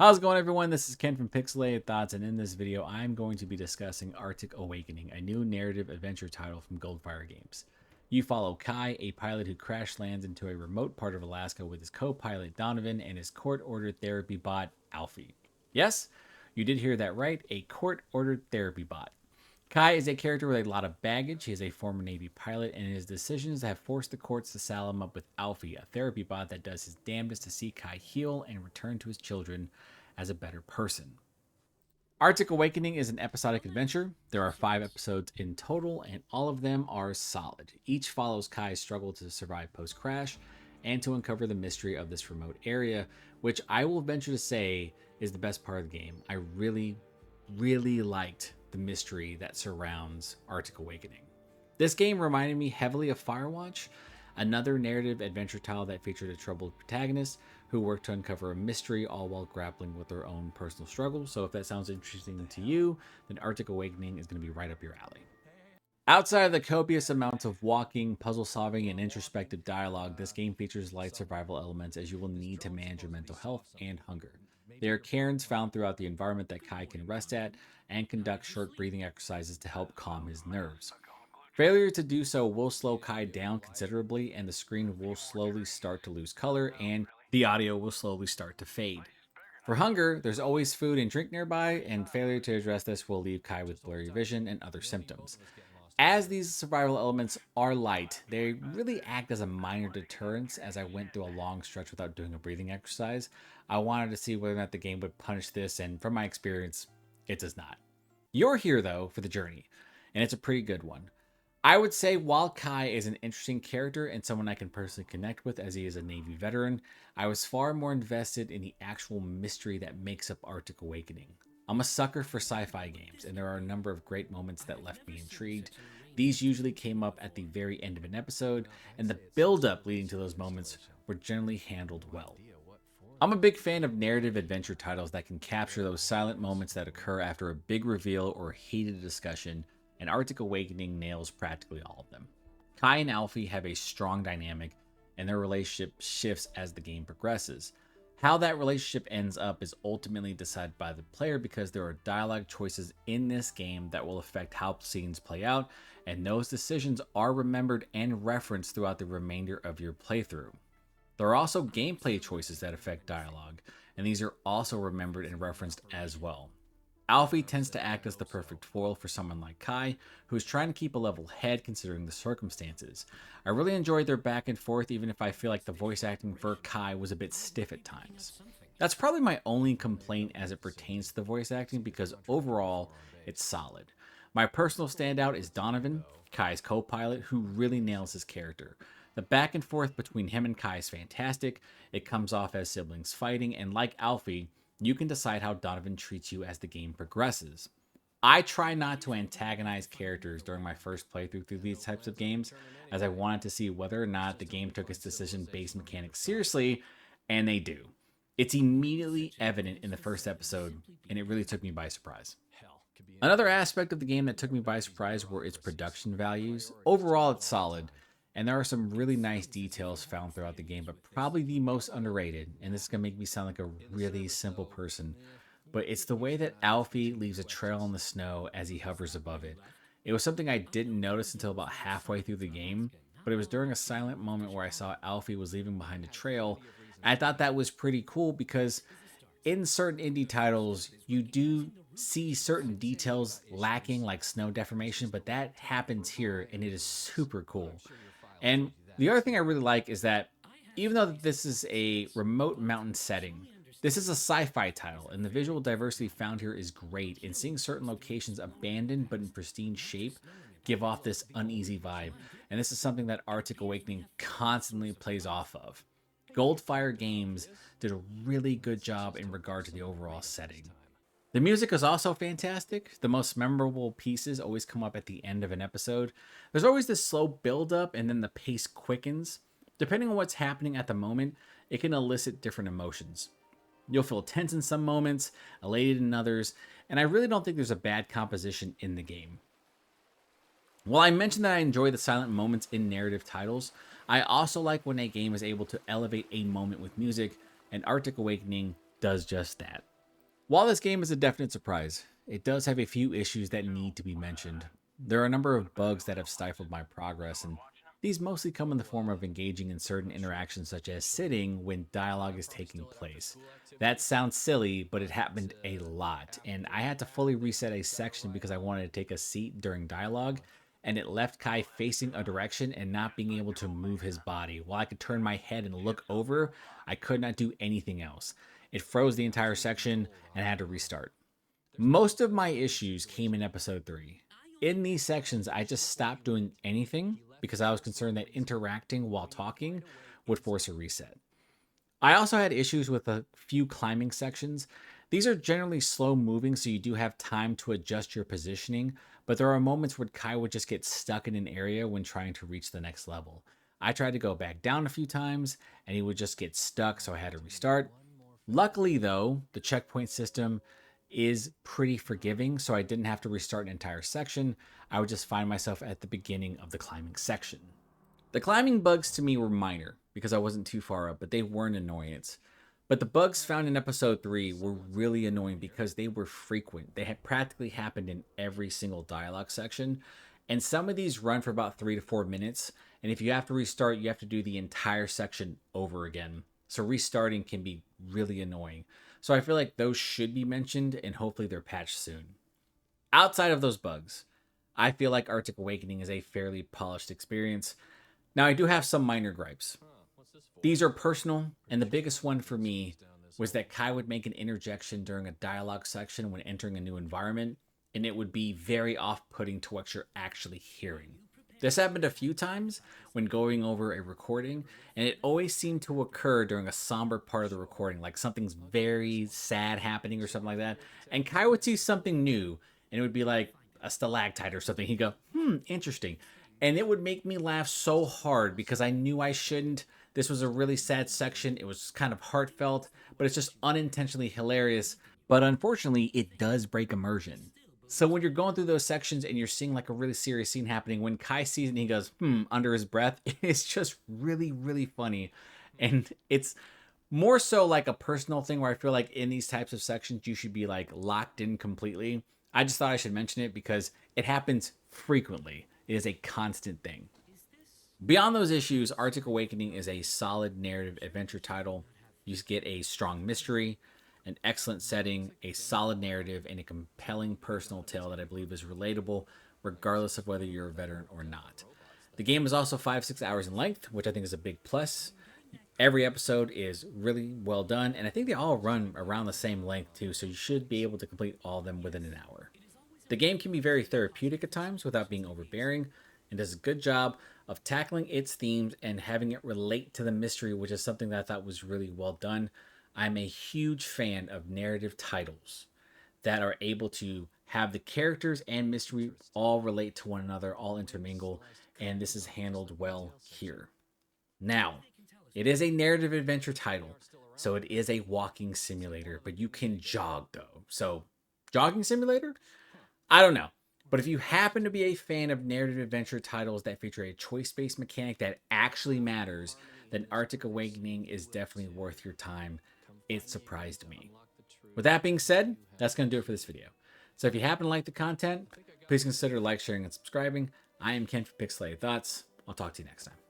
How's it going, everyone? This is Ken from Pixelated Thoughts, and in this video, I'm going to be discussing Arctic Awakening, a new narrative adventure title from Goldfire Games. You follow Kai, a pilot who crash lands into a remote part of Alaska with his co-pilot Donovan and his court-ordered therapy bot, Alfie. Yes, you did hear that right, a court-ordered therapy bot. Kai is a character with a lot of baggage. He is a former Navy pilot, and his decisions have forced the courts to saddle him up with Alfie, a therapy bot that does his damnedest to see Kai heal and return to his children as a better person. Arctic Awakening is an episodic adventure. There are 5 episodes in total, and all of them are solid. Each follows Kai's struggle to survive post crash and to uncover the mystery of this remote area, which I will venture to say is the best part of the game. I really liked the mystery that surrounds Arctic Awakening. This game reminded me heavily of Firewatch, another narrative adventure title that featured a troubled protagonist who worked to uncover a mystery all while grappling with their own personal struggles. So if that sounds interesting to you, then Arctic Awakening is going to be right up your alley. Outside of the copious amounts of walking, puzzle solving, and introspective dialogue, this game features light survival elements as you will need to manage your mental health and hunger. There are cairns found throughout the environment that Kai can rest at and conduct short breathing exercises to help calm his nerves. Failure to do so will slow Kai down considerably, and the screen will slowly start to lose color, and the audio will slowly start to fade. For hunger, there's always food and drink nearby, and failure to address this will leave Kai with blurry vision and other symptoms. As these survival elements are light, they really act as a minor deterrence. As I went through a long stretch without doing a breathing exercise, I wanted to see whether or not the game would punish this, and from my experience, it does not. You're here, though, for the journey, and it's a pretty good one. I would say while Kai is an interesting character and someone I can personally connect with as he is a Navy veteran, I was far more invested in the actual mystery that makes up Arctic Awakening. I'm a sucker for sci fi games, and there are a number of great moments that left me intrigued. These usually came up at the very end of an episode, and the build up leading to those moments were generally handled well. I'm a big fan of narrative adventure titles that can capture those silent moments that occur after a big reveal or heated discussion, and Arctic Awakening nails practically all of them. Kai and Alfie have a strong dynamic, and their relationship shifts as the game progresses. How that relationship ends up is ultimately decided by the player because there are dialogue choices in this game that will affect how scenes play out, and those decisions are remembered and referenced throughout the remainder of your playthrough. There are also gameplay choices that affect dialogue, and these are also remembered and referenced as well. Alfie tends to act as the perfect foil for someone like Kai, who is trying to keep a level head considering the circumstances. I really enjoyed their back and forth, even if I feel like the voice acting for Kai was a bit stiff at times. That's probably my only complaint as it pertains to the voice acting, because overall, it's solid. My personal standout is Donovan, Kai's co pilot, who really nails his character. The back and forth between him and Kai is fantastic. It comes off as siblings fighting, and like Alfie, you can decide how Donovan treats you as the game progresses. I try not to antagonize characters during my first playthrough through these types of games, as I wanted to see whether or not the game took its decision based mechanics seriously, and they do. It's immediately evident in the first episode, and it really took me by surprise. Another aspect of the game that took me by surprise were its production values. Overall, it's solid, and there are some really nice details found throughout the game, but probably the most underrated, and this is going to make me sound like a really simple person, but it's the way that Alfie leaves a trail in the snow as he hovers above it. It was something I didn't notice until about halfway through the game, but it was during a silent moment where I saw Alfie was leaving behind a trail. I thought that was pretty cool because in certain indie titles, you do see certain details lacking, like snow deformation, but that happens here and it is super cool. And the other thing I really like is that even though this is a remote mountain setting, this is a sci fi title, and the visual diversity found here is great. And seeing certain locations abandoned but in pristine shape give off this uneasy vibe. And this is something that Arctic Awakening constantly plays off of. Goldfire Games did a really good job in regard to the overall setting. The music is also fantastic. The most memorable pieces always come up at the end of an episode. There's always this slow build up and then the pace quickens. Depending on what's happening at the moment, it can elicit different emotions. You'll feel tense in some moments, elated in others, and I really don't think there's a bad composition in the game. While I mentioned that I enjoy the silent moments in narrative titles, I also like when a game is able to elevate a moment with music, and Arctic Awakening does just that. While this game is a definite surprise, it does have a few issues that need to be mentioned. There are a number of bugs that have stifled my progress, and these mostly come in the form of engaging in certain interactions, such as sitting when dialogue is taking place. That sounds silly, but it happened a lot, and I had to fully reset a section because I wanted to take a seat during dialogue, and it left Kai facing a direction and not being able to move his body. While I could turn my head and look over, I could not do anything else. It froze the entire section and I had to restart. Most of my issues came in episode 3. In these sections, I just stopped doing anything because I was concerned that interacting while talking would force a reset. I also had issues with a few climbing sections. These are generally slow moving, so you do have time to adjust your positioning, but there are moments where Kai would just get stuck in an area when trying to reach the next level. I tried to go back down a few times, and he would just get stuck, so I had to restart. Luckily, though, the checkpoint system is pretty forgiving, so I didn't have to restart an entire section. I would just find myself at the beginning of the climbing section. The climbing bugs to me were minor because I wasn't too far up, but they were an annoyance. But the bugs found in episode 3 were really annoying because they were frequent. They had practically happened in every single dialogue section. And some of these run for about 3 to 4 minutes. And if you have to restart, you have to do the entire section over again. So restarting can be really annoying. So I feel like those should be mentioned and hopefully they're patched soon. Outside of those bugs, I feel like Arctic Awakening is a fairly polished experience. Now, I do have some minor gripes. These are personal, and the biggest one for me was that Kai would make an interjection during a dialogue section when entering a new environment, and it would be very off putting to what you're actually hearing. This happened a few times when going over a recording, and it always seemed to occur during a somber part of the recording, like something's very sad happening or something like that. And Kai would see something new, and it would be like a stalactite or something. He'd go, interesting. And it would make me laugh so hard because I knew I shouldn't. This was a really sad section. It was kind of heartfelt, but it's just unintentionally hilarious. But unfortunately, it does break immersion. So when you're going through those sections and you're seeing like a really serious scene happening, when Kai sees it and he goes, under his breath, it's just really, really funny. And it's more so like a personal thing where I feel like in these types of sections, you should be like locked in completely. I just thought I should mention it because it happens frequently. It is a constant thing. Beyond those issues, Arctic Awakening is a solid narrative adventure title. You get a strong mystery, an excellent setting, a solid narrative, and a compelling personal tale that I believe is relatable regardless of whether you're a veteran or not. The game is also 5-6 hours in length, which I think is a big plus. Every episode is really well done, and I think they all run around the same length too, so you should be able to complete all of them within an hour. The game can be very therapeutic at times without being overbearing, and does a good job of tackling its themes and having it relate to the mystery, which is something that I thought was really well done. I'm a huge fan of narrative titles that are able to have the characters and mystery all relate to one another, all intermingle, and this is handled well here. Now, it is a narrative adventure title, so it is a walking simulator, but you can jog though. So, jogging simulator? I don't know. But if you happen to be a fan of narrative adventure titles that feature a choice-based mechanic that actually matters, then Arctic Awakening is definitely worth your time. It surprised me. With that being said, that's going to do it for this video. So if you happen to like the content, please consider like, sharing, and subscribing. I am Ken for Pixelated Thoughts. I'll talk to you next time.